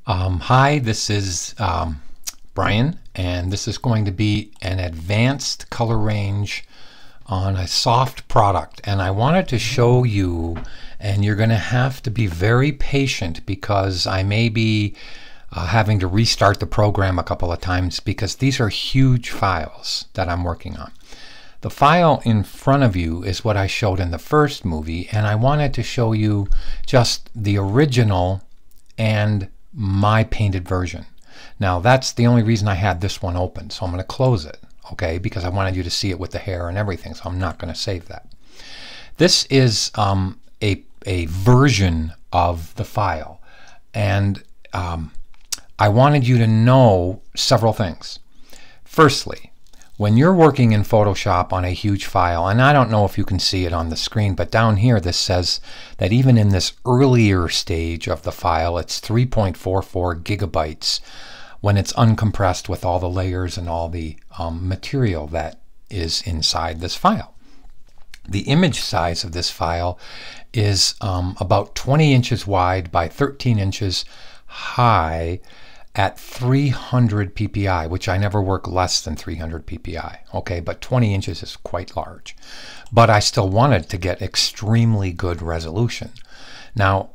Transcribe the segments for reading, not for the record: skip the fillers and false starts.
Hi, this is Brian, and this is going to be an advanced color range on a soft product. And I wanted to show you, and you're going to have to be very patient because I may be having to restart the program a couple of times because these are huge files that I'm working on. The file in front of you is what I showed in the first movie, and I wanted to show you just the original and my painted version. Now that's the only reason I had this one open, so I'm going to close it, okay, because I wanted you to see it with the hair and everything, so I'm not going to save that. This is a version of the file, and I wanted you to know several things. Firstly, when you're working in Photoshop on a huge file, and I don't know if you can see it on the screen, but down here this says that even in this earlier stage of the file, it's 3.44 gigabytes when it's uncompressed with all the layers and all the material that is inside this file. The image size of this file is about 20 inches wide by 13 inches high at 300 ppi, which I never work less than 300 ppi, okay, but 20 inches is quite large. But I still wanted to get extremely good resolution. Now,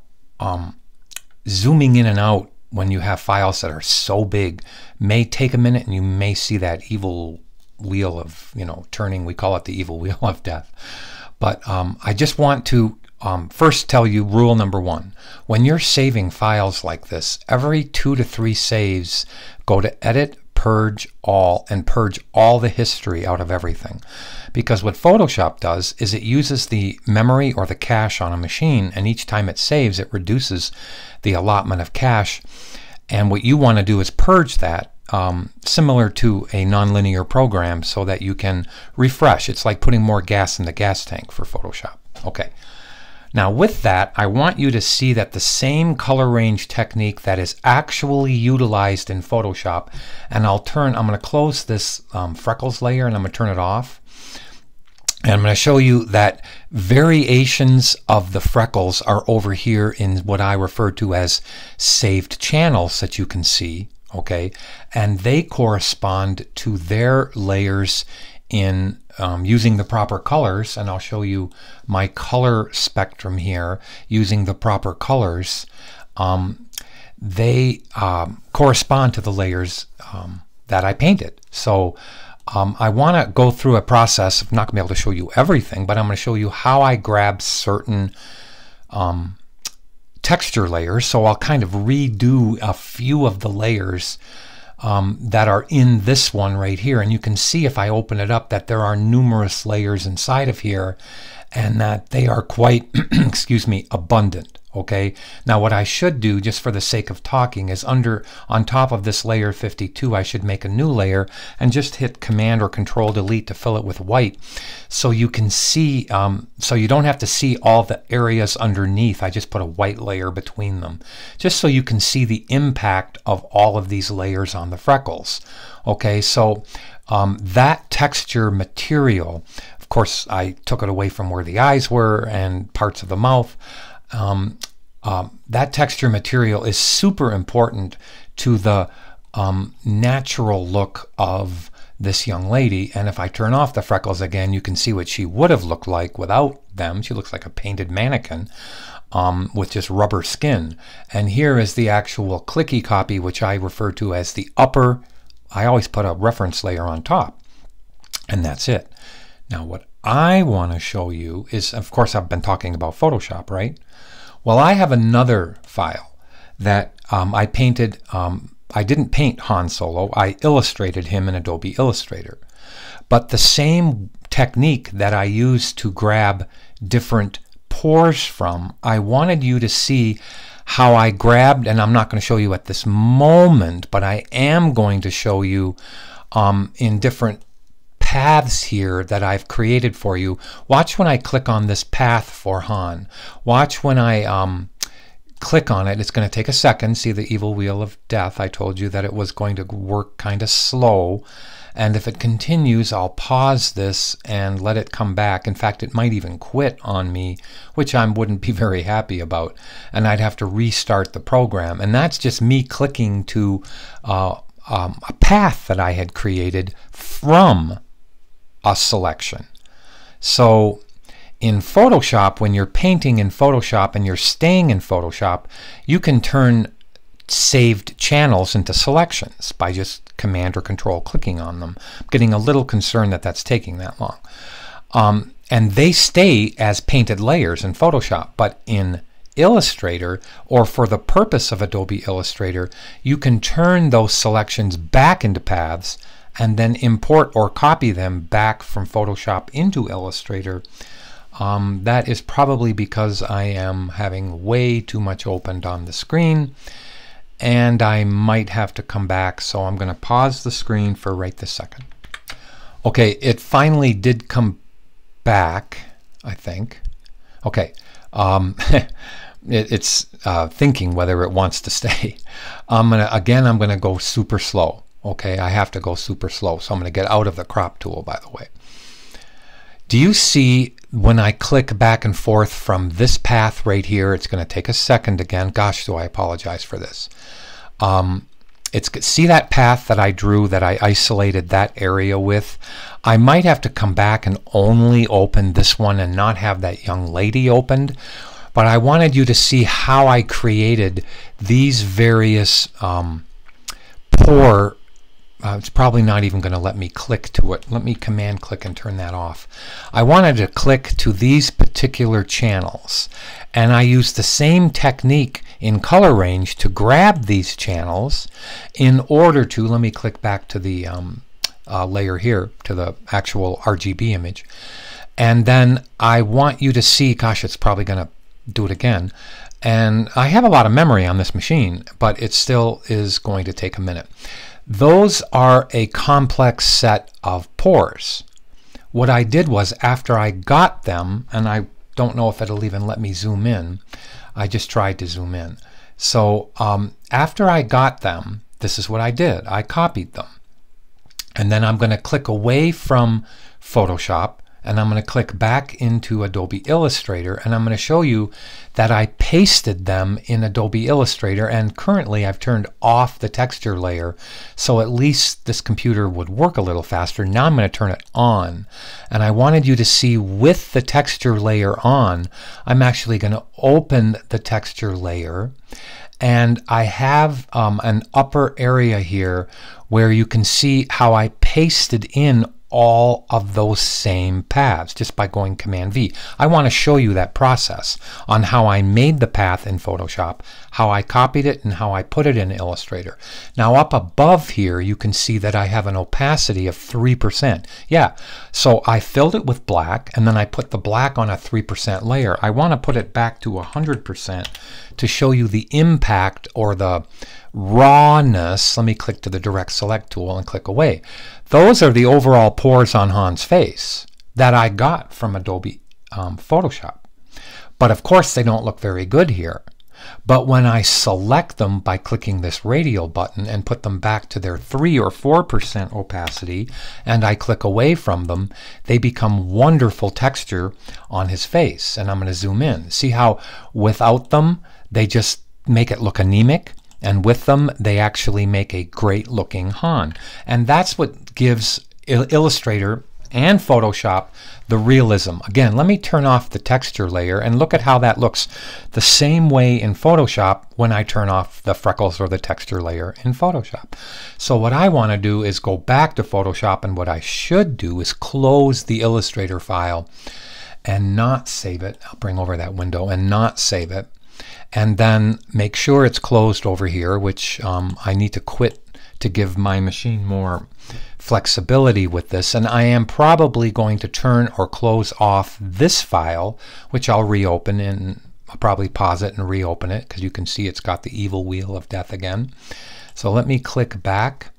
zooming in and out when you have files that are so big may take a minute, and you may see that evil wheel of, turning. We call it the evil wheel of death. But I just want to first tell you rule number one. When you're saving files like this, every 2 to 3 saves, go to Edit, Purge All, and purge all the history out of everything. Because what Photoshop does is it uses the memory or the cache on a machine, and each time it saves, it reduces the allotment of cache. And what you want to do is purge that, similar to a nonlinear program, so that you can refresh. It's like putting more gas in the gas tank for Photoshop. Okay. Now with that, I want you to see that the same color range technique that is actually utilized in Photoshop, and I'm going to close this freckles layer and I'm going to turn it off. And I'm going to show you that variations of the freckles are over here in what I refer to as saved channels that you can see, okay? And they correspond to their layers in using the proper colors, and I'll show you my color spectrum here using the proper colors. They correspond to the layers that I painted. So I want to go through a process. I'm not going to be able to show you everything, but I'm going to show you how I grab certain texture layers. So I'll kind of redo a few of the layers that are in this one right here, and you can see if I open it up that there are numerous layers inside of here, and that they are quite excuse me, abundant. Okay, now what I should do, just for the sake of talking, is on top of this layer 52, I should make a new layer and just hit Command or Control Delete to fill it with white, so you can see, so you don't have to see all the areas underneath. I just put a white layer between them, just so you can see the impact of all of these layers on the freckles. Okay, so that texture material, of course, I took it away from where the eyes were and parts of the mouth. That texture material is super important to the natural look of this young lady. And if I turn off the freckles again, you can see what she would have looked like without them. She looks like a painted mannequin with just rubber skin. And here is the actual clicky copy, which I refer to as the upper. I always put a reference layer on top, and that's it. Now what I want to show you is, of course, I've been talking about Photoshop, right? Well, I have another file that I painted. I didn't paint Han Solo. I illustrated him in Adobe Illustrator. But the same technique that I used to grab different pores from, I wanted you to see how I grabbed, and I'm not going to show you at this moment, but I am going to show you in different paths here that I've created for you. Watch when I click on this path for Han. Watch when I click on it. It's going to take a second. See the evil wheel of death? I told you that it was going to work kind of slow. And if it continues, I'll pause this and let it come back. In fact, it might even quit on me, which I wouldn't be very happy about. And I'd have to restart the program. And that's just me clicking to a path that I had created from a selection. So in Photoshop, when you're painting in Photoshop and you're staying in Photoshop, you can turn saved channels into selections by just Command or Control clicking on them. I'm getting a little concerned that that's taking that long. And they stay as painted layers in Photoshop, but in Illustrator, or for the purpose of Adobe Illustrator, you can turn those selections back into paths and then import or copy them back from Photoshop into Illustrator. That is probably because I am having way too much opened on the screen, and I might have to come back, so I'm going to pause the screen for right this second. Okay, it finally did come back, I think. Okay, it's thinking whether it wants to stay. I'm going to go super slow. Okay, I have to go super slow, so I'm going to get out of the crop tool, by the way. Do you see when I click back and forth from this path right here? It's going to take a second again. Gosh, do I apologize for this. See that path that I drew, that I isolated that area with? I might have to come back and only open this one and not have that young lady opened. But I wanted you to see how I created these various pore. It's probably not even going to let me click to it. Let me Command click and turn that off. I wanted to click to these particular channels, and I used the same technique in color range to grab these channels in order to, let me click back to the layer here, to the actual RGB image, and then I want you to see, gosh, it's probably going to do it again, and I have a lot of memory on this machine, but it still is going to take a minute. Those are a complex set of pores. What I did was, after I got them, and I don't know if it'll even let me zoom in, I just tried to zoom in. So after I got them, this is what I did. I copied them. And then I'm going to click away from Photoshop, and I'm going to click back into Adobe Illustrator, and I'm going to show you that I pasted them in Adobe Illustrator, and currently I've turned off the texture layer, so at least this computer would work a little faster. Now I'm going to turn it on, and I wanted you to see with the texture layer on, I'm actually going to open the texture layer, and I have an upper area here where you can see how I pasted in all of those same paths just by going Command V. I want to show you that process on how I made the path in Photoshop, how I copied it, and how I put it in Illustrator. Now up above here you can see that I have an opacity of 3%. Yeah, so I filled it with black, and then I put the black on a 3% layer. I want to put it back to 100% to show you the impact or the rawness. Let me click to the direct select tool and click away. Those are the overall pores on Han's face that I got from Adobe Photoshop. But of course they don't look very good here. But when I select them by clicking this radial button and put them back to their 3 or 4% opacity, and I click away from them, they become wonderful texture on his face. And I'm going to zoom in. See how without them they just make it look anemic? And with them, they actually make a great looking Han. And that's what gives Illustrator and Photoshop the realism. Again, let me turn off the texture layer and look at how that looks the same way in Photoshop when I turn off the freckles or the texture layer in Photoshop. So what I want to do is go back to Photoshop, and what I should do is close the Illustrator file and not save it. I'll bring over that window and not save it. And then make sure it's closed over here, which I need to quit to give my machine more flexibility with this. And I am probably going to turn or close off this file, which I'll reopen, and I'll probably pause it and reopen it because you can see it's got the evil wheel of death again. So let me click back,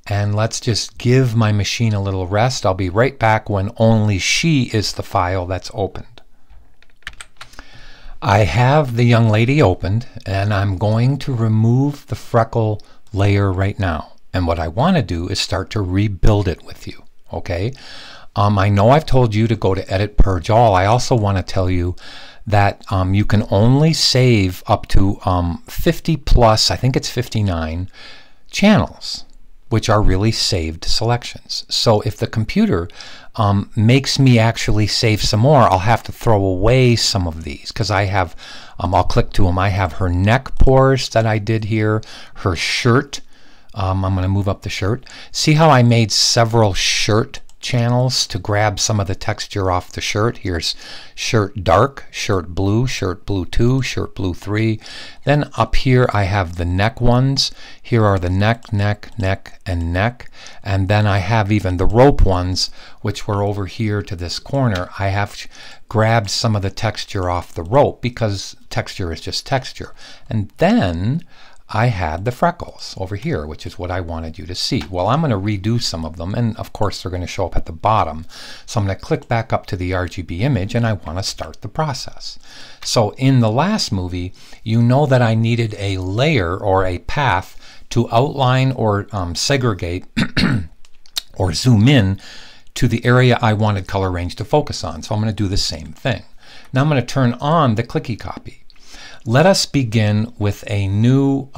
and let's just give my machine a little rest. I'll be right back when only she is the file that's opened. I have the young lady opened, and I'm going to remove the freckle layer right now. And what I want to do is start to rebuild it with you, okay? I know I've told you to go to Edit Purge All. I also want to tell you that you can only save up to 50 plus, I think it's 59, channels, which are really saved selections. So if the computer makes me actually save some more, I'll have to throw away some of these because I have, I'll click to them. I have her neck pores that I did here, her shirt. I'm going to move up the shirt. See how I made several shirt channels to grab some of the texture off the shirt. Here's shirt dark, shirt blue 2, shirt blue 3. Then up here I have the neck ones. Here are the neck, neck, neck, and neck. And then I have even the rope ones, which were over here to this corner. I have grabbed some of the texture off the rope because texture is just texture. And then I had the freckles over here, which is what I wanted you to see. Well, I'm going to redo some of them, and of course they're going to show up at the bottom. So I'm going to click back up to the RGB image, and I want to start the process. So in the last movie, you know that I needed a layer or a path to outline or segregate or zoom in to the area I wanted color range to focus on. So I'm going to do the same thing. Now I'm going to turn on the clicky copy. Let us begin with a new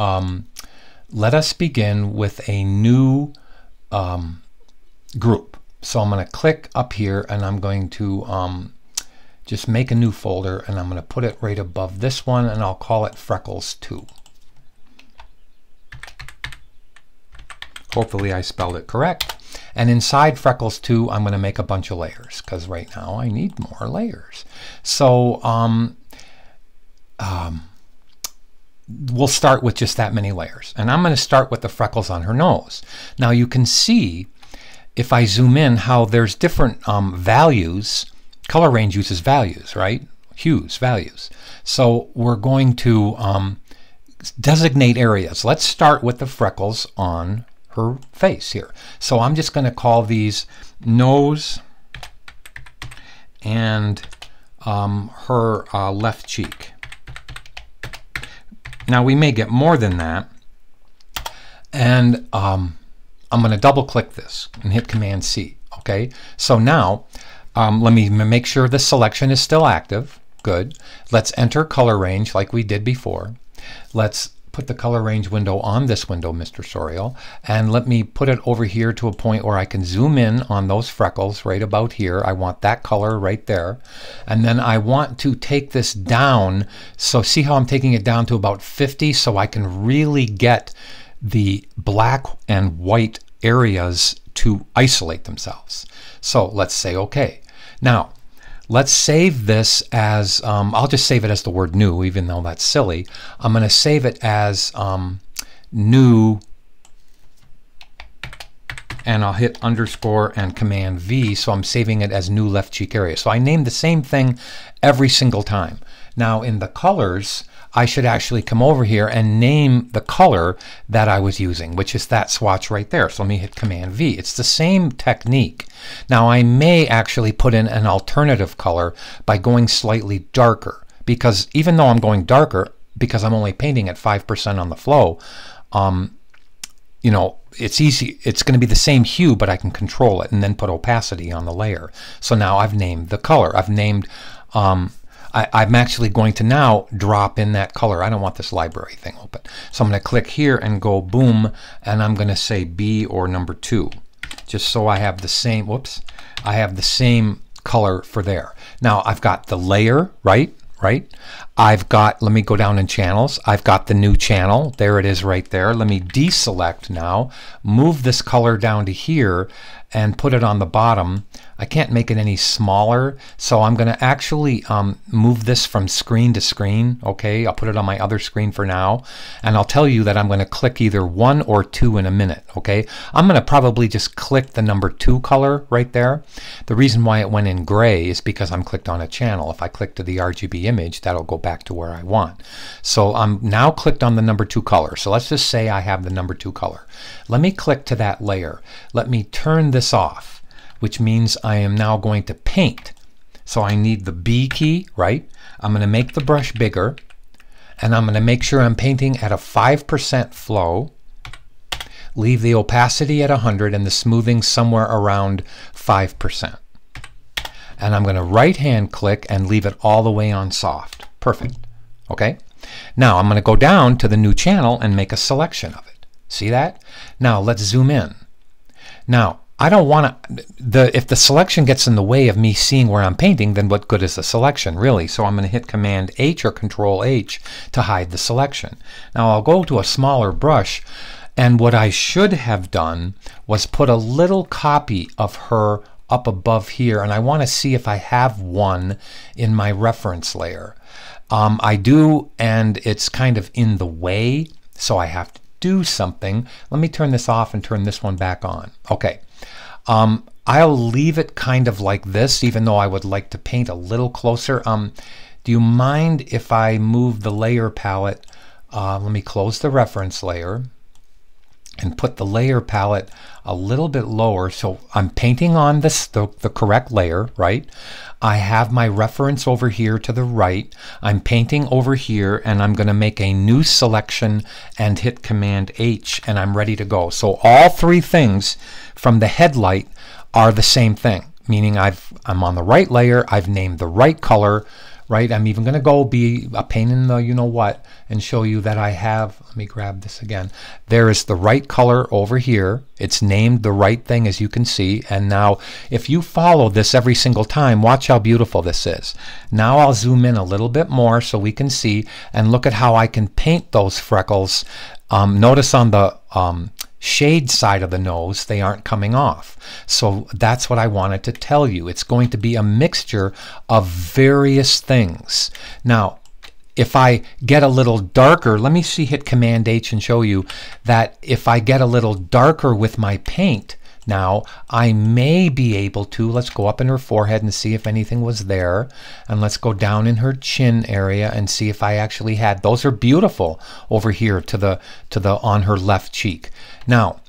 group. So I'm going to click up here, and I'm going to just make a new folder, and I'm going to put it right above this one, and I'll call it Freckles 2. Hopefully I spelled it correct. And inside Freckles 2, I'm going to make a bunch of layers because right now I need more layers. So we'll start with just that many layers. And I'm going to start with the freckles on her nose. Now you can see, if I zoom in, how there's different values. Color range uses values, right? Hues, values. So we're going to designate areas. Let's start with the freckles on her face here. So I'm just going to call these nose and her left cheek. Now we may get more than that, and I'm going to double click this and hit Command C. Okay, so now let me make sure the selection is still active. Good. Let's enter color range like we did before. Let's put the color range window on this window, Mr. Sorial, and let me put it over here to a point where I can zoom in on those freckles right about here. I want that color right there. And then I want to take this down. So see how I'm taking it down to about 50 so I can really get the black and white areas to isolate themselves. So let's say OK. Now, let's save this as, I'll just save it as the word new, even though that's silly. I'm going to save it as new, and I'll hit underscore and Command V, so I'm saving it as new left cheek area. So I named the same thing every single time. Now in the colors, I should actually come over here and name the color that I was using, which is that swatch right there. So let me hit Command V. It's the same technique. Now I may actually put in an alternative color by going slightly darker, because even though I'm going darker, because I'm only painting at 5% on the flow, you know, it's easy. It's going to be the same hue, but I can control it and then put opacity on the layer. So now I've named the color. I've named I'm actually going to now drop in that color. I don't want this library thing open. So I'm going to click here and go boom, and I'm going to say B or number 2, just so I have the same, whoops, I have the same color for there. Now I've got the layer, right? I've got, let me go down in channels. I've got the new channel. There it is right there. Let me deselect now, move this color down to here and put it on the bottom. I can't make it any smaller, so I'm going to actually move this from screen to screen. Okay, I'll put it on my other screen for now, and I'll tell you that I'm going to click either 1 or 2 in a minute. Okay, I'm going to probably just click the number 2 color right there. The reason why it went in gray is because I'm clicked on a channel. If I click to the RGB image, that'll go back to where I want. So I'm now clicked on the number 2 color. So let's just say I have the number 2 color. Let me click to that layer. Let me turn this off, which means I am now going to paint. So I need the B key, right? I'm going to make the brush bigger, and I'm going to make sure I'm painting at a 5% flow. leave the opacity at 100 and the smoothing somewhere around 5%. And I'm going to right hand click and leave it all the way on soft. Perfect. Okay. Now I'm going to go down to the new channel and make a selection of it. See that? Now let's zoom in. Now I don't want to, if the selection gets in the way of me seeing where I'm painting, then what good is the selection really? So I'm going to hit Command H or Control H to hide the selection. Now I'll go to a smaller brush, and what I should have done was put a little copy of her up above here, and I want to see if I have one in my reference layer. I do, and it's kind of in the way, so I have to do something. Let me turn this off and turn this one back on. Okay. I'll leave it kind of like this, even though I would like to paint a little closer. Do you mind if I move the layer palette? Let me close the reference layer and put the layer palette a little bit lower. So I'm painting on this, the correct layer, right? I have my reference over here to the right. I'm painting over here, and I'm going to make a new selection and hit Command H, and I'm ready to go. So all three things from the headlight are the same thing, meaning I'm on the right layer, I've named the right color, right? I'm even going to go be a pain in the you-know-what and show you that I have, let me grab this again. There is the right color over here. It's named the right thing, as you can see. And now, if you follow this every single time, watch how beautiful this is. Now I'll zoom in a little bit more so we can see, and look at how I can paint those freckles. Notice on the shade side of the nose, they aren't coming off. So that's what I wanted to tell you. It's going to be a mixture of various things. Now, if I get a little darker, let me see, hit Command H and show you that if I get a little darker with my paint, now I may be able to, let's go up in her forehead and see if anything was there, and let's go down in her chin area and see if I actually had. Those are beautiful over here to the on her left cheek. Now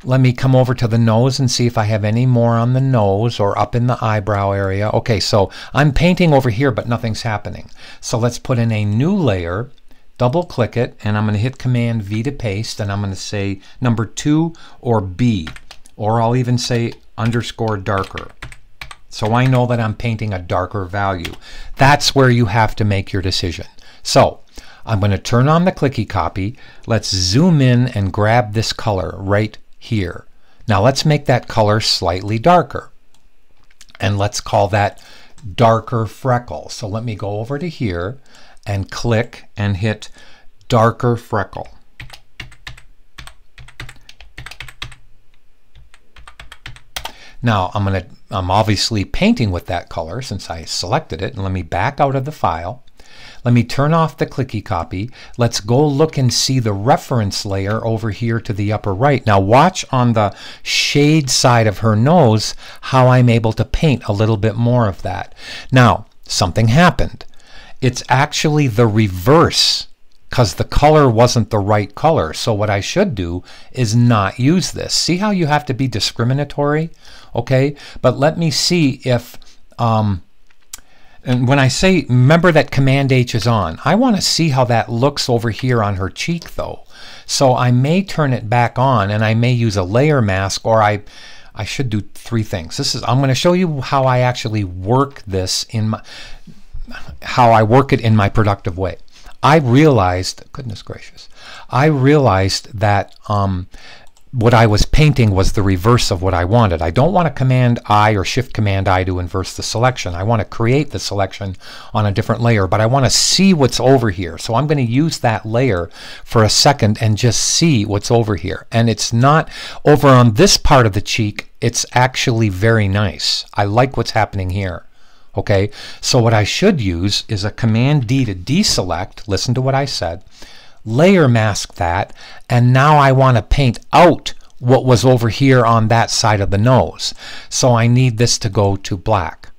let me come over to the nose and see if I have any more on the nose or up in the eyebrow area. Okay, so I'm painting over here, but nothing's happening. So let's put in a new layer, double click it, and I'm going to hit Command V to paste, and I'm going to say number 2 or B, or I'll even say underscore darker. So I know that I'm painting a darker value. That's where you have to make your decision. So I'm going to turn on the clicky copy. Let's zoom in and grab this color right here. Now let's make that color slightly darker, and let's call that darker freckle. So let me go over to here and click and hit darker freckle. Now I'm obviously painting with that color since I selected it, and let me back out of the file. Let me turn off the clicky copy. Let's go look and see the reference layer over here to the upper right. Now watch on the shade side of her nose how I'm able to paint a little bit more of that. Now something happened. It's actually the reverse, because the color wasn't the right color. So what I should do is not use this. See how you have to be discriminatory? Okay, but let me see if and when I say, remember that Command H is on, I want to see how that looks over here on her cheek though. So I may turn it back on, and I may use a layer mask, or I should do 3 things. I'm going to show you how I actually work this in my, how I work it in my productive way. I realized, goodness gracious, I realized that what I was painting was the reverse of what I wanted. I don't want to Command I or Shift Command I to inverse the selection. I want to create the selection on a different layer, but I want to see what's over here. So I'm going to use that layer for a second and just see what's over here. And it's not over on this part of the cheek. It's actually very nice. I like what's happening here. Okay, so what I should use is a Command D to deselect. Listen to what I said. Layer mask that, and now I want to paint out what was over here on that side of the nose. So I need this to go to black.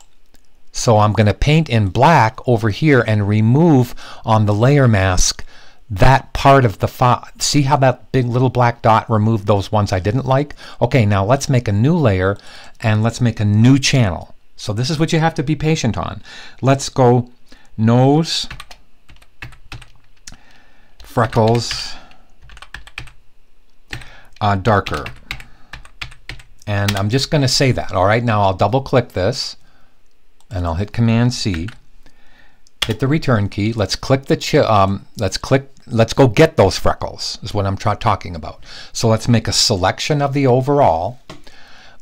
So I'm going to paint in black over here and remove on the layer mask that part of the font. See how that big little black dot removed those ones I didn't like? Okay, now let's make a new layer and let's make a new channel. So this is what you have to be patient on. Let's go nose, freckles. darker. And I'm just going to say that. All right, now I'll double click this and I'll hit Command C. Hit the return key. Let's click the let's go get those freckles is what I'm talking about. So let's make a selection of the overall.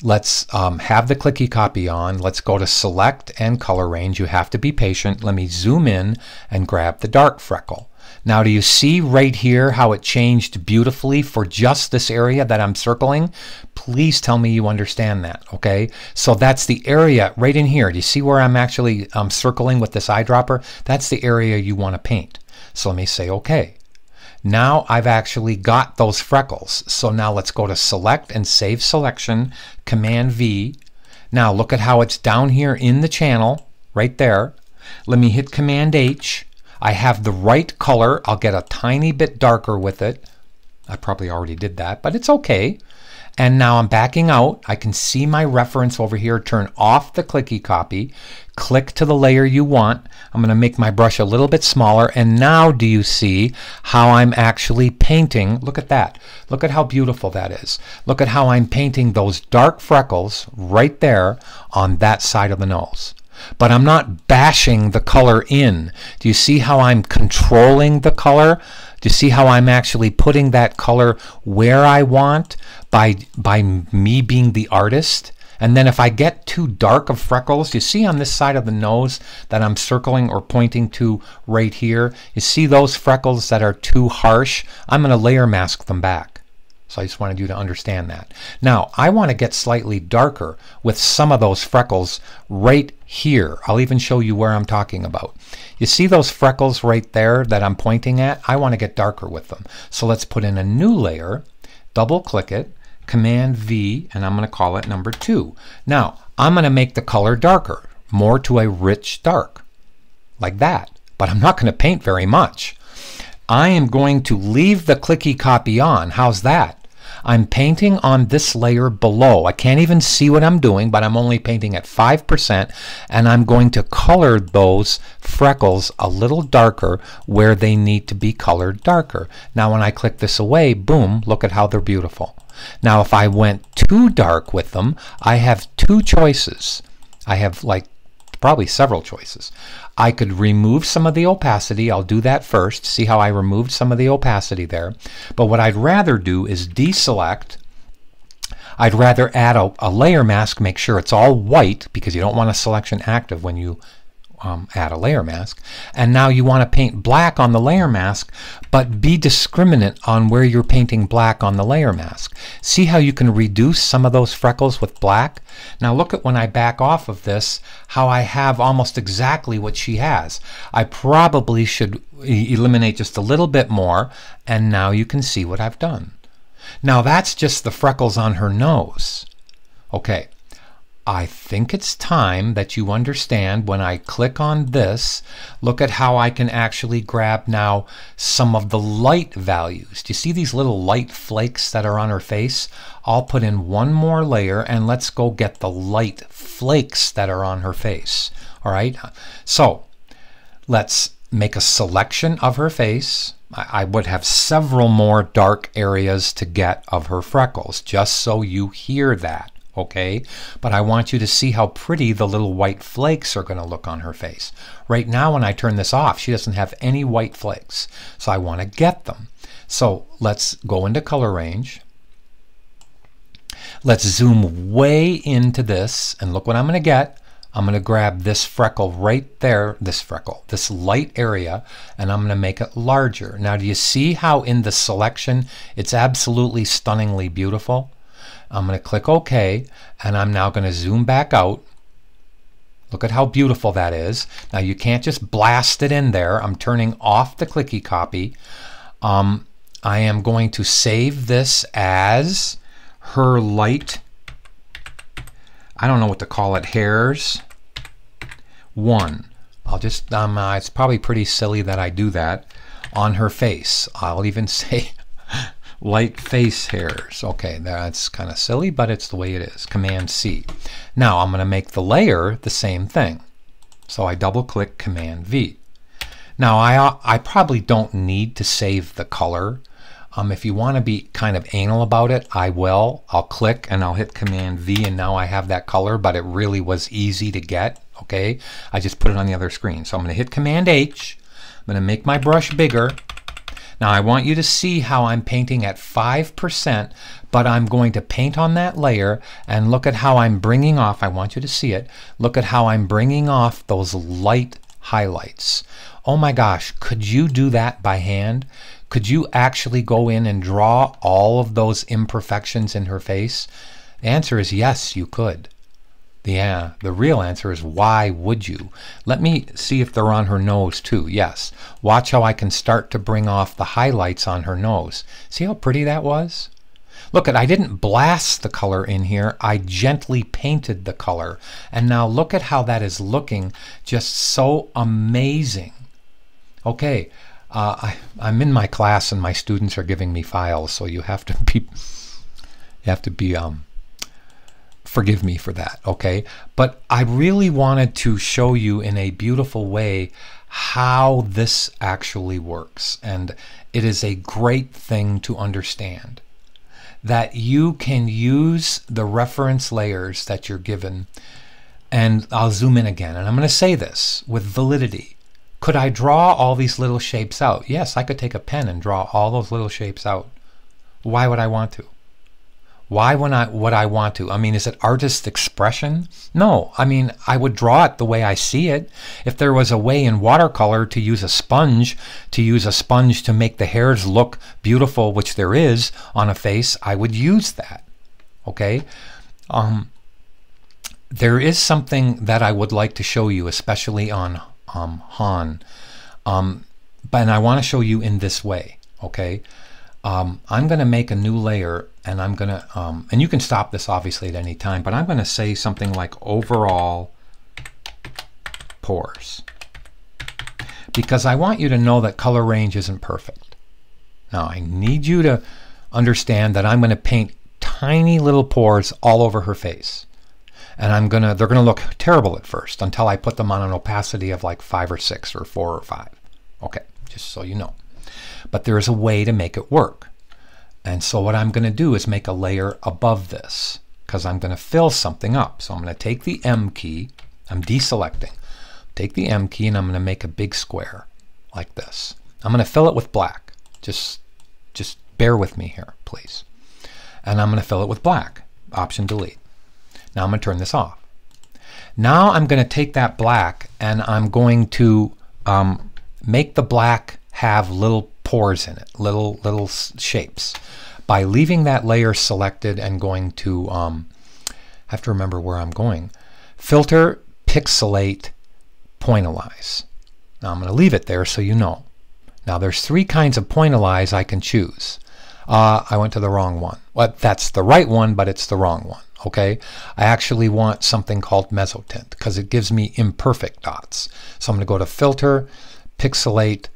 Let's have the clicky copy on. Let's go to select and color range. You have to be patient. Let me zoom in and grab the dark freckle. Now, do you see right here how it changed beautifully for just this area that I'm circling? Please tell me you understand that, okay? So that's the area right in here. Do you see where I'm actually circling with this eyedropper? That's the area you want to paint. So let me say okay. Now I've actually got those freckles. So now let's go to select and save selection, Command V. Now look at how it's down here in the channel, right there. Let me hit Command H. I have the right color. I'll get a tiny bit darker with it. I probably already did that, but it's okay. And now I'm backing out. I can see my reference over here. Turn off the clicky copy. Click to the layer you want. I'm going to make my brush a little bit smaller. And now do you see how I'm actually painting? Look at that. Look at how beautiful that is. Look at how I'm painting those dark freckles right there on that side of the nose. But I'm not bashing the color in. Do you see how I'm controlling the color? Do you see how I'm actually putting that color where I want by me being the artist? And then if I get too dark of freckles, you see on this side of the nose that I'm circling or pointing to right here, you see those freckles that are too harsh? I'm going to layer mask them back. So I just wanted you to understand that. Now, I want to get slightly darker with some of those freckles right here. I'll even show you where I'm talking about. You see those freckles right there that I'm pointing at? I want to get darker with them. So let's put in a new layer, double click it, Command V, and I'm going to call it number 2. Now, I'm going to make the color darker, more to a rich dark, like that. But I'm not going to paint very much. I am going to leave the clicky copy on. How's that? I'm painting on this layer below. I can't even see what I'm doing, but I'm only painting at 5%, and I'm going to color those freckles a little darker where they need to be colored darker. Now when I click this away, boom, look at how they're beautiful. Now if I went too dark with them, I have two choices. I have like probably several choices. I could remove some of the opacity. I'll do that first. See how I removed some of the opacity there. But what I'd rather do is deselect. I'd rather add a layer mask, make sure it's all white, because you don't want a selection active when you add a layer mask. And now you want to paint black on the layer mask, but be discriminate on where you're painting black on the layer mask. See how you can reduce some of those freckles with black? Now look at when I back off of this, how I have almost exactly what she has. I probably should eliminate just a little bit more, and now you can see what I've done. Now that's just the freckles on her nose. Okay. I think it's time that you understand when I click on this, look at how I can actually grab now some of the light values. Do you see these little light flakes that are on her face? I'll put in one more layer and let's go get the light flakes that are on her face. All right, so let's make a selection of her face. I would have several more dark areas to get of her freckles, just so you hear that. Okay, but I want you to see how pretty the little white flakes are going to look on her face. Right now when I turn this off, she doesn't have any white flakes, so I want to get them. So let's go into color range. Let's zoom way into this, and look what I'm going to get. I'm going to grab this freckle right there, this light area, and I'm going to make it larger. Now do you see how in the selection it's absolutely stunningly beautiful? I'm going to click OK, and I'm now going to zoom back out. Look at how beautiful that is. Now you can't just blast it in there. I'm turning off the clicky copy. I am going to save this as her light, I don't know what to call it, hairs 1. I'll just, it's probably pretty silly that I do that on her face. I'll even say light face hairs. Okay, that's kind of silly, but it's the way it is. Command C. Now I'm going to make the layer the same thing. So I double click Command V. Now I probably don't need to save the color. If you want to be kind of anal about it, I will. I'll click and I'll hit Command V, and now I have that color, but it really was easy to get, okay? I just put it on the other screen. So I'm going to hit Command H. I'm going to make my brush bigger. Now I want you to see how I'm painting at 5%, but I'm going to paint on that layer, and look at how I'm bringing off, I want you to see it, look at how I'm bringing off those light highlights. Oh my gosh, could you do that by hand? Could you actually go in and draw all of those imperfections in her face? The answer is yes, you could. The real answer is, why would you? Let me see if they're on her nose too. Yes. Watch how I can start to bring off the highlights on her nose. See how pretty that was? Look, I didn't blast the color in here. I gently painted the color. And now look at how that is looking, just so amazing. Okay, I'm in my class and my students are giving me files, so you have to be forgive me for that, okay? But I really wanted to show you in a beautiful way how this actually works. And it is a great thing to understand, that you can use the reference layers that you're given. And I'll zoom in again, and I'm going to say this with validity. Could I draw all these little shapes out? Yes, I could take a pen and draw all those little shapes out. Why would I want to? Why would I want to? I mean, is it artist expression? No. I mean, I would draw it the way I see it. If there was a way in watercolor to use a sponge to make the hairs look beautiful, which there is on a face, I would use that. Okay? There is something that I would like to show you, especially on Han. And I want to show you in this way. Okay? I'm going to make a new layer, and I'm going to, and you can stop this obviously at any time, but I'm going to say something like overall pores, because I want you to know that color range isn't perfect. Now I need you to understand that I'm going to paint tiny little pores all over her face, and they're going to look terrible at first until I put them on an opacity of like 5 or 6 or 4 or 5. Okay, just so you know. But there is a way to make it work. And so what I'm going to do is make a layer above this, because I'm going to fill something up. So I'm going to take the M key, I'm deselecting, take the M key, and I'm going to make a big square like this. I'm going to fill it with black. Just bear with me here, please. And I'm going to fill it with black. Option delete. Now I'm going to turn this off. Now I'm going to take that black, and I'm going to make the black have little pores in it, little shapes, by leaving that layer selected and going to have to remember where I'm going. Filter, pixelate, pointillize. Now I'm going to leave it there so you know. Now there's 3 kinds of pointillize I can choose. I went to the wrong one. Well, that's the right one, but it's the wrong one. Okay, I actually want something called mezzotint because it gives me imperfect dots. So I'm going to go to Filter, Pixelate,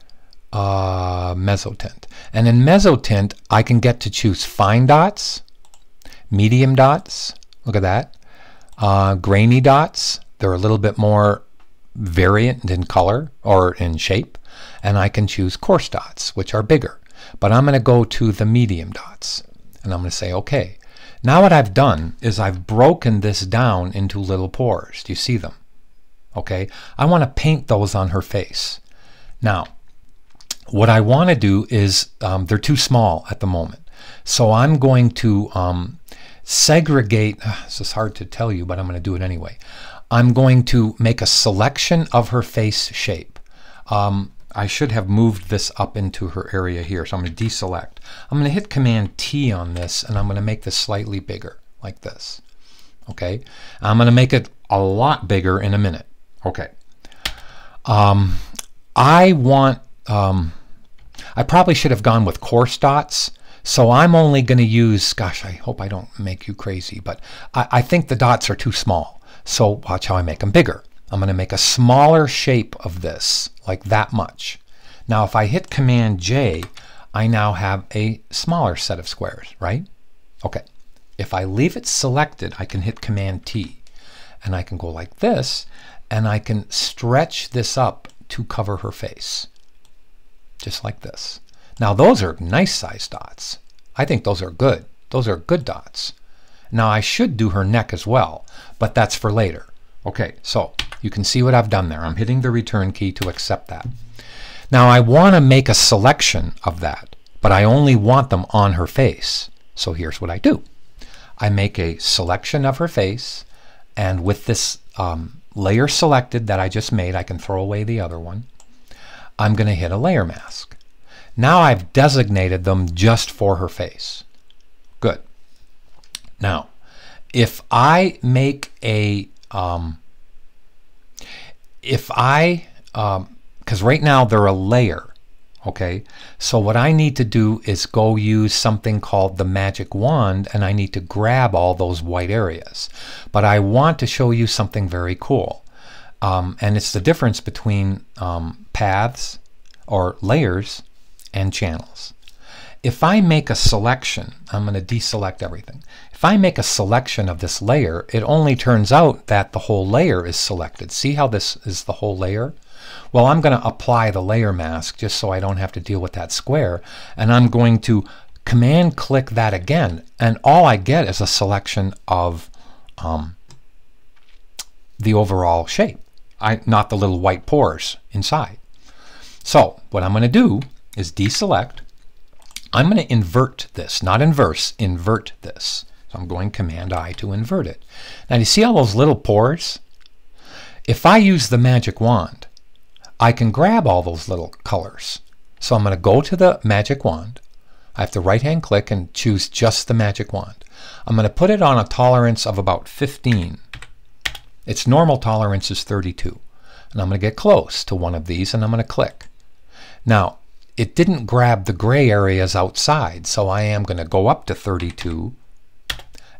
mezzotint. And in mezzotint, I can get to choose fine dots, medium dots, look at that, grainy dots. They're a little bit more variant in color or in shape. And I can choose coarse dots, which are bigger. But I'm going to go to the medium dots. And I'm going to say, okay. Now what I've done is I've broken this down into little pores. Do you see them? Okay. I want to paint those on her face. Now, what I want to do is, they're too small at the moment. So I'm going to segregate, this is hard to tell you, but I'm going to do it anyway. I'm going to make a selection of her face shape. I should have moved this up into her area here, so I'm going to deselect. I'm going to hit Command T on this, and I'm going to make this slightly bigger, like this. Okay? I'm going to make it a lot bigger in a minute. Okay. I probably should have gone with coarse dots, so I'm only going to use, gosh, I hope I don't make you crazy, but I think the dots are too small. So watch how I make them bigger. I'm going to make a smaller shape of this, like that much. Now if I hit Command J, I now have a smaller set of squares, right? Okay. If I leave it selected, I can hit Command T, and I can go like this, and I can stretch this up to cover her face. Just like this. Now those are nice size dots. I think those are good. Those are good dots. Now I should do her neck as well, but that's for later. Okay, so you can see what I've done there. I'm hitting the return key to accept that. Now I want to make a selection of that, but I only want them on her face. So here's what I do. I make a selection of her face, and with this layer selected that I just made, I can throw away the other one. I'm going to hit a layer mask. Now I've designated them just for her face. Good. Now, if I make a, because right now they're a layer, okay? So what I need to do is go use something called the magic wand, and I need to grab all those white areas. But I want to show you something very cool. And it's the difference between paths or layers and channels. If I make a selection, I'm going to deselect everything. If I make a selection of this layer, it only turns out that the whole layer is selected. See how this is the whole layer? Well, I'm going to apply the layer mask just so I don't have to deal with that square, and I'm going to command click that again, and all I get is a selection of the overall shape, not the little white pores inside. So what I'm going to do is deselect. I'm going to invert this, not inverse, invert this. So I'm going Command I to invert it. Now you see all those little pores? If I use the magic wand, I can grab all those little colors. So I'm going to go to the magic wand. I have to right-hand click and choose just the magic wand. I'm going to put it on a tolerance of about 15. Its normal tolerance is 32. And I'm going to get close to one of these, and I'm going to click. Now, it didn't grab the gray areas outside, so I am going to go up to 32,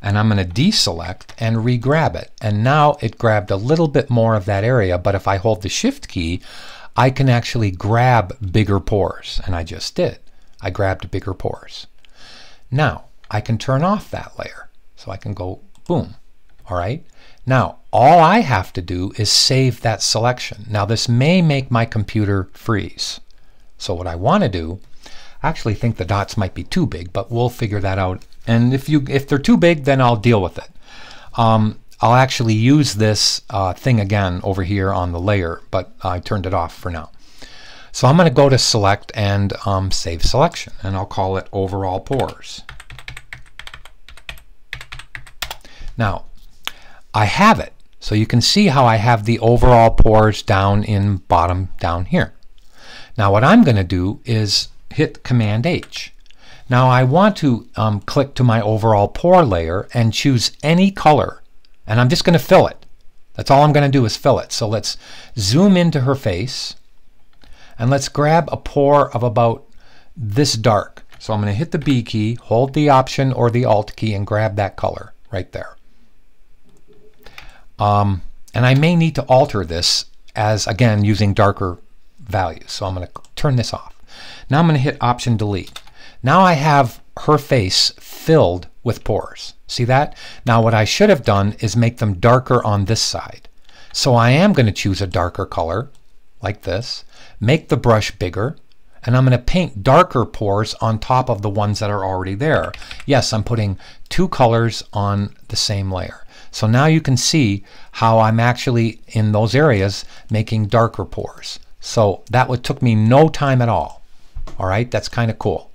and I'm going to deselect and re-grab it. And now it grabbed a little bit more of that area, but if I hold the Shift key, I can actually grab bigger pores, and I just did. I grabbed bigger pores. Now, I can turn off that layer, so I can go boom. All right? Now, all I have to do is save that selection. Now, this may make my computer freeze. So what I want to do, I actually think the dots might be too big, but we'll figure that out. And if they're too big, then I'll deal with it. I'll actually use this thing again over here on the layer, but I turned it off for now. So I'm going to go to select and save selection, and I'll call it overall pores. Now, I have it. So you can see how I have the overall pores down in bottom down here. Now what I'm going to do is hit Command H. Now I want to click to my overall pore layer and choose any color, and I'm just going to fill it. That's all I'm going to do is fill it. So let's zoom into her face, and let's grab a pore of about this dark. So I'm going to hit the B key, hold the Option or the Alt key, and grab that color right there. And I may need to alter this as, again, using darker values. So I'm going to turn this off. Now I'm going to hit Option Delete. Now I have her face filled with pores. See that? Now what I should have done is make them darker on this side. So I am going to choose a darker color like this, make the brush bigger, and I'm going to paint darker pores on top of the ones that are already there. Yes, I'm putting two colors on the same layer. So now you can see how I'm actually in those areas making darker pores. So that took me no time at all. All right, that's kind of cool.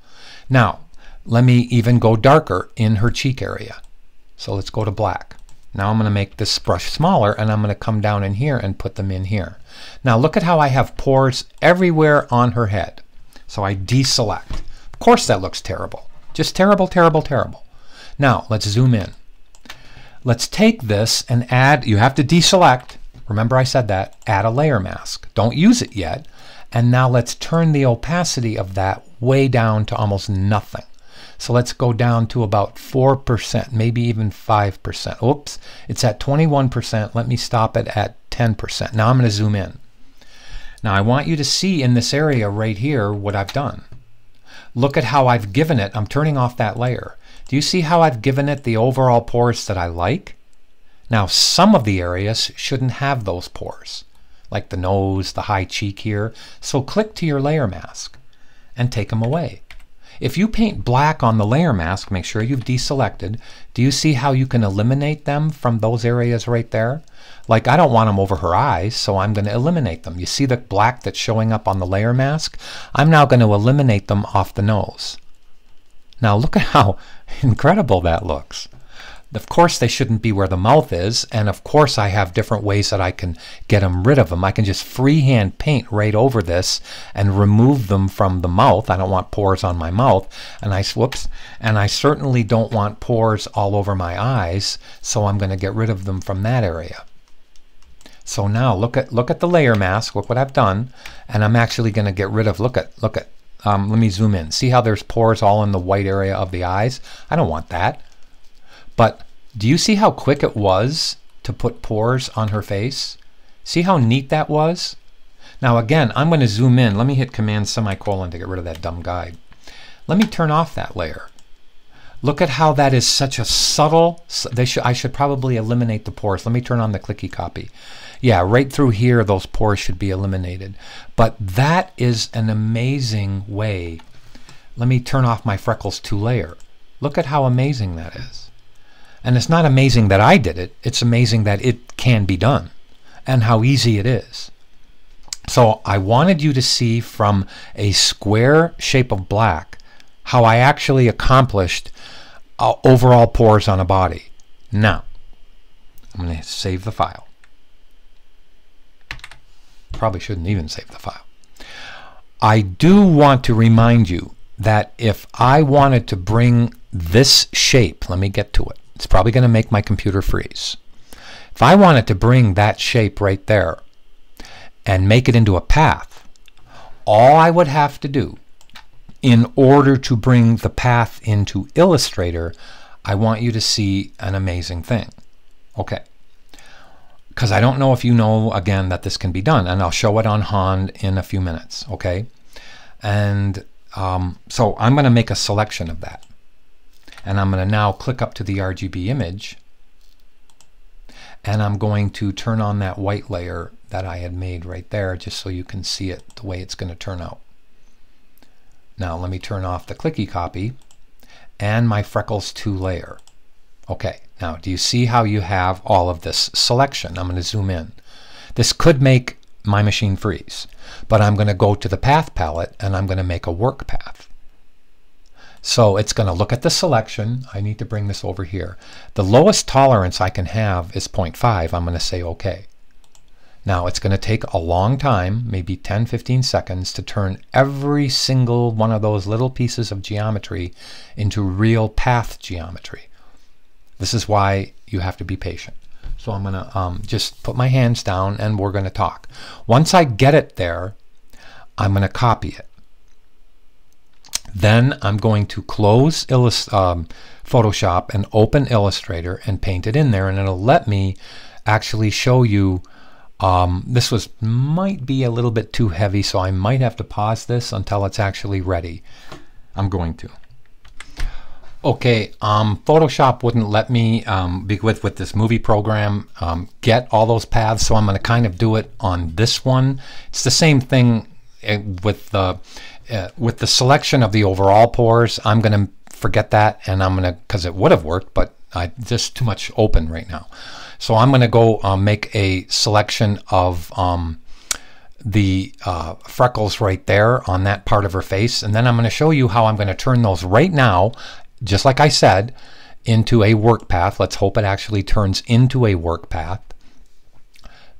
Now, let me even go darker in her cheek area. So let's go to black. Now I'm going to make this brush smaller, and I'm going to come down in here and put them in here. Now look at how I have pores everywhere on her head. So I deselect. Of course that looks terrible. Just terrible, terrible, terrible. Now let's zoom in. Let's take this and add, you have to deselect. Remember I said that, add a layer mask. Don't use it yet. And now let's turn the opacity of that way down to almost nothing. So let's go down to about 4%, maybe even 5%. Oops, it's at 21%. Let me stop it at 10%. Now I'm going to zoom in. Now I want you to see in this area right here what I've done. Look at how I've given it. I'm turning off that layer. Do you see how I've given it the overall pores that I like? Now some of the areas shouldn't have those pores, like the nose, the high cheek here. So click to your layer mask and take them away. If you paint black on the layer mask, make sure you've deselected. Do you see how you can eliminate them from those areas right there? Like, I don't want them over her eyes, so I'm going to eliminate them. You see the black that's showing up on the layer mask? I'm now going to eliminate them off the nose. Now look at how incredible that looks. Of course they shouldn't be where the mouth is, and of course I have different ways that I can get them rid of them. I can just freehand paint right over this and remove them from the mouth. I don't want pores on my mouth, and I certainly don't want pores all over my eyes, so I'm going to get rid of them from that area. So now look at the layer mask. Look what I've done, and I'm actually going to get rid of, look at let me zoom in. See how there's pores all in the white area of the eyes? I don't want that. But do you see how quick it was to put pores on her face? See how neat that was? Now again, I'm going to zoom in. Let me hit Command semicolon to get rid of that dumb guide. Let me turn off that layer. Look at how that is such a subtle, I should probably eliminate the pores. Let me turn on the clicky copy. Yeah, right through here, those pores should be eliminated. But that is an amazing way. Let me turn off my Freckles 2 layer. Look at how amazing that is. And it's not amazing that I did it, it's amazing that it can be done and how easy it is. So I wanted you to see from a square shape of black how I actually accomplished overall pores on a body. Now, I'm going to save the file. Probably shouldn't even save the file. I do want to remind you that if I wanted to bring this shape, let me get to it. It's probably going to make my computer freeze. If I wanted to bring that shape right there and make it into a path, all I would have to do in order to bring the path into Illustrator, I want you to see an amazing thing. Okay. Because I don't know if you know, again, that this can be done. And I'll show it on Hand in a few minutes. Okay. And so I'm going to make a selection of that. And I'm going to now click up to the RGB image, and I'm going to turn on that white layer that I had made right there just so you can see it the way it's going to turn out. Now let me turn off the clicky copy and my Freckles 2 layer. Okay, now do you see how you have all of this selection? I'm going to zoom in. This could make my machine freeze, but I'm going to go to the path palette and I'm going to make a work path. So it's going to look at the selection. I need to bring this over here. The lowest tolerance I can have is 0.5. I'm going to say OK. Now it's going to take a long time, maybe 10-15 seconds, to turn every single one of those little pieces of geometry into real path geometry. This is why you have to be patient. So I'm going to just put my hands down and we're going to talk. Once I get it there, I'm going to copy it. Then I'm going to close Photoshop and open Illustrator and paint it in there, and it'll let me actually show you. This might be a little bit too heavy, so I might have to pause this until it's actually ready. I'm going to. Okay, Photoshop wouldn't let me, with this movie program, get all those paths, so I'm going to kind of do it on this one. It's the same thing with the selection of the overall pores. I'm going to forget that, and I'm going to, because it would have worked, but just too much open right now. So I'm going to go make a selection of the freckles right there on that part of her face, and then I'm going to show you how I'm going to turn those right now, just like I said, into a work path. Let's hope it actually turns into a work path.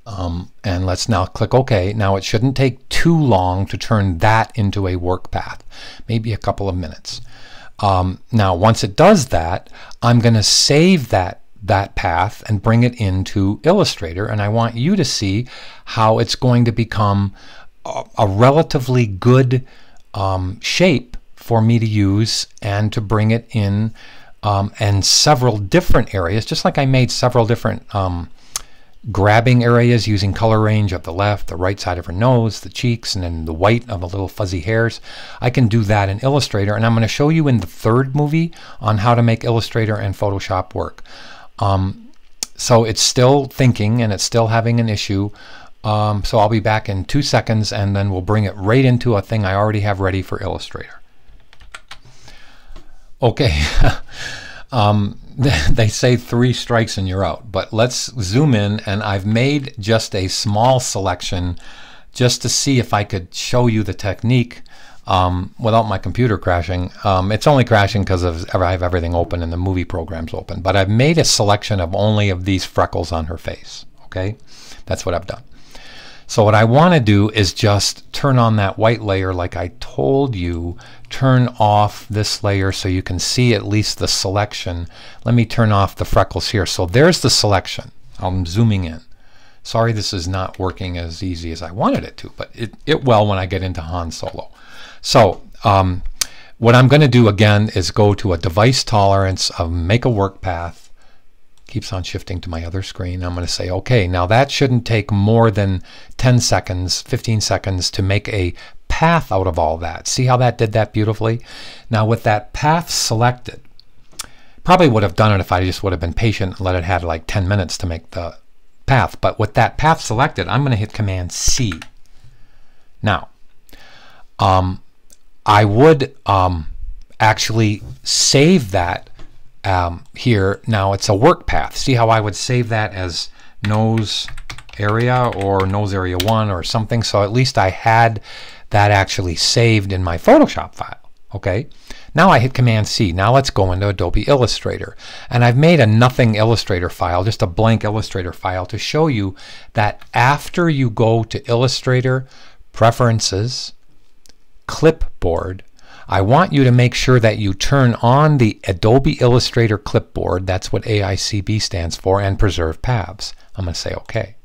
And let's now click OK. Now it shouldn't take too long to turn that into a work path, maybe a couple of minutes. Now once it does that, I'm going to save that path and bring it into Illustrator, and I want you to see how it's going to become a relatively good shape for me to use and to bring it in and several different areas, just like I made several different grabbing areas using color range of the left, the right side of her nose, the cheeks, and then the white of the little fuzzy hairs. I can do that in Illustrator, and I'm going to show you in the third movie on how to make Illustrator and Photoshop work. So it's still thinking and it's still having an issue So I'll be back in 2 seconds, and then we'll bring it right into a thing I already have ready for Illustrator. Okay. They say 3 strikes and you're out, but let's zoom in, and I've made just a small selection just to see if I could show you the technique without my computer crashing. It's only crashing because I have everything open and the movie program's open, but I've made a selection of only of these freckles on her face. Okay, that's what I've done. So what I want to do is just turn on that white layer like I told you. Turn off this layer so you can see at least the selection. Let me turn off the freckles here. So there's the selection. I'm zooming in. Sorry this is not working as easy as I wanted it to, but it will when I get into Han Solo. So what I'm going to do again is go to a device tolerance of make a work path. Keeps on shifting to my other screen. I'm going to say, okay, now that shouldn't take more than 10 seconds, 15 seconds to make a path out of all that. See how that did that beautifully? Now with that path selected, probably would have done it if I just would have been patient and let it have like 10 minutes to make the path. But with that path selected, I'm going to hit Command C. Now, I would actually save that here. Now it's a work path. See how I would save that as nose area or nose area 1 or something, so at least I had that actually saved in my Photoshop file. Okay, now I hit Command C. Now let's go into Adobe Illustrator, and I've made a nothing Illustrator file, just a blank Illustrator file, to show you that after you go to Illustrator, Preferences, Clipboard, I want you to make sure that you turn on the Adobe Illustrator Clipboard, that's what AICB stands for, and Preserve Paths. I'm going to say OK.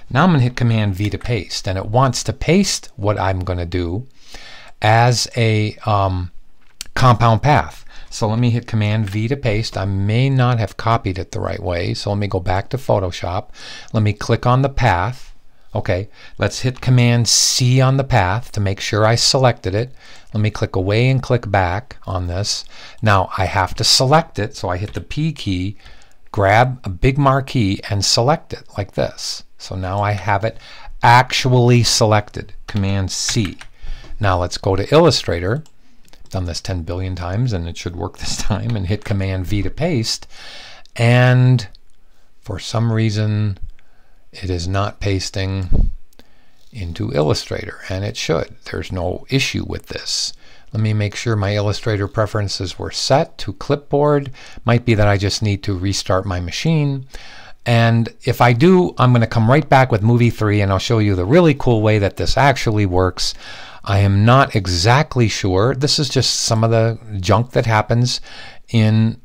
Now I'm going to hit Command V to paste, and it wants to paste what I'm going to do as a compound path. So let me hit Command V to paste. I may not have copied it the right way, so let me go back to Photoshop. Let me click on the path. Okay, let's hit Command C on the path to make sure I selected it. Let me click away and click back on this. Now I have to select it, so I hit the P key, grab a big marquee and select it like this. So now I have it actually selected. Command C. Now let's go to Illustrator. Done this 10 billion times and it should work this time, and hit Command V to paste, and for some reason it is not pasting into Illustrator, and it should. There's no issue with this. Let me make sure my Illustrator preferences were set to clipboard. Might be that I just need to restart my machine. And if I do, I'm going to come right back with Movie 3 and I'll show you the really cool way that this actually works. I am not exactly sure. This is just some of the junk that happens in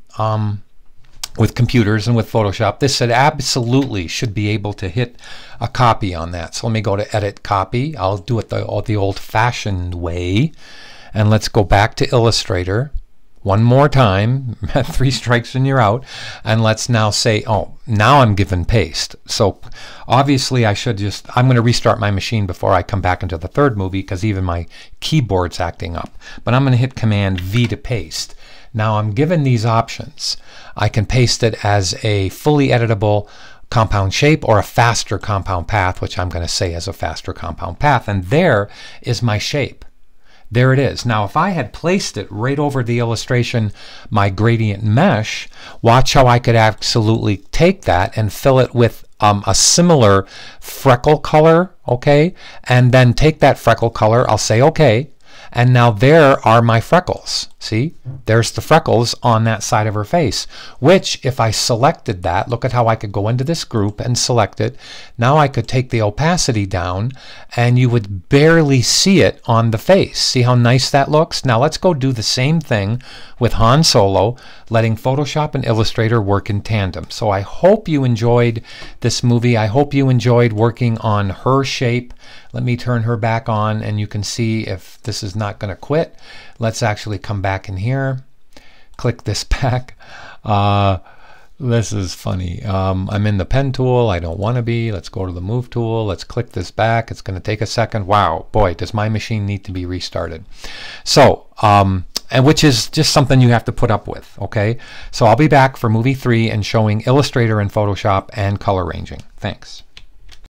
with computers and with Photoshop. This absolutely should be able to hit a copy on that. So let me go to Edit Copy. I'll do it the old-fashioned way. And let's go back to Illustrator one more time. 3 strikes and you're out. And let's now say, oh, now I'm given paste. So obviously I should just, I'm going to restart my machine before I come back into the third movie because even my keyboard's acting up. But I'm going to hit Command V to paste. Now I'm given these options. I can paste it as a fully editable compound shape or a faster compound path, which I'm going to say as a faster compound path. And there is my shape. There it is. Now if I had placed it right over the illustration, my gradient mesh, watch how I could absolutely take that and fill it with a similar freckle color, okay? And then take that freckle color, I'll say okay. And now there are my freckles. See, there's the freckles on that side of her face, which if I selected that, look at how I could go into this group and select it. Now I could take the opacity down and you would barely see it on the face. See how nice that looks? Now let's go do the same thing with Han Solo, letting Photoshop and Illustrator work in tandem. So I hope you enjoyed this movie. I hope you enjoyed working on her shape. Let me turn her back on and you can see if this is not going to quit. Let's actually come back in here, click this back. This is funny. I'm in the pen tool. I don't want to be. Let's go to the move tool. Let's click this back. It's going to take a second. Wow, boy, does my machine need to be restarted. So, and which is just something you have to put up with, okay? So I'll be back for movie 3 and showing Illustrator and Photoshop and color ranging. Thanks.